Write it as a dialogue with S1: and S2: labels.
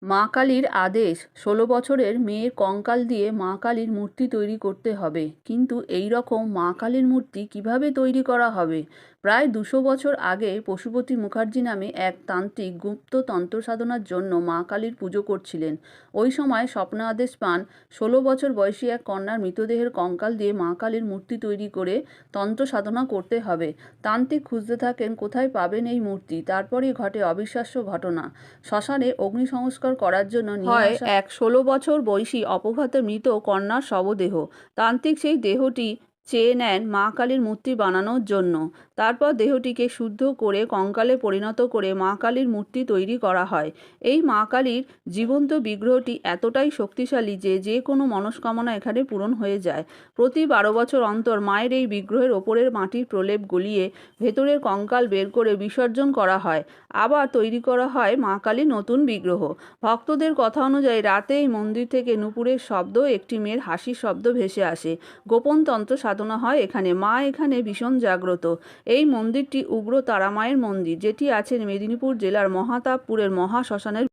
S1: মা কালীর আদেশ ১৬ বছরের মেয়ের কঙ্কাল দিয়ে মা কালীর মূর্তি তৈরি করতে হবে। কিন্তু এই রকম মা কালীর মূর্তি কিভাবে তৈরি করা হবে? প্রায় ২০০ বছর আগে পশুপতি মুখার্জি নামে এক তান্ত্রিক গুপ্ত তন্ত্র সাধনার জন্য মা কালীর পুজো করছিলেন। ওই সময় স্বপ্নে আদেশ পান ১৬ বছর বয়সী এক কন্যার মৃতদেহের কঙ্কাল দিয়ে মা কালীর মূর্তি তৈরি করে তন্ত্র সাধনা করতে হবে। তান্ত্রিক খুঁজতে থাকেন কোথায় পাবেন এই মূর্তি। তারপরই ঘটে অবিশ্বাস্য ঘটনা। শ্মশানে অগ্নিসংস্কার করার জন্য নিয়ে আসা এক ১৬ বছর বয়সী অপঘাতে মৃত কন্যার শবদেহ। তান্ত্রিক সেই দেহটি চেয়ে নেন মা কালীর মূর্তি বানানোর জন্য। তারপর দেহটিকে শুদ্ধ করে কঙ্কালে পরিণত করে মা কালীর মূর্তি তৈরি করা হয়। এই মা কালীর জীবন্ত বিগ্রহটি এতটাই শক্তিশালী যে যে কোনো মনস্কামনা এখানে পূরণ হয়ে যায়। প্রতি ১২ বছর অন্তর মায়ের এই বিগ্রহের ওপরের মাটির প্রলেপ গলিয়ে ভেতরের কঙ্কাল বের করে বিসর্জন করা হয়। আবার তৈরি করা হয় মা কালীর নতুন বিগ্রহ। ভক্তদের কথা অনুযায়ী রাতে এই মন্দির থেকে নূপুরের শব্দ, একটি মেয়ের হাসির শব্দ ভেসে আসে। গোপন তন্ত্র সাধনা হয় এখানে। মা এখানে ভীষণ জাগ্রত। এই মন্দিরটি উগ্র তারা মায়ের মন্দির, যেটি আছে মেদিনীপুর জেলার মহাতাবপুরের মহা শ্মশানের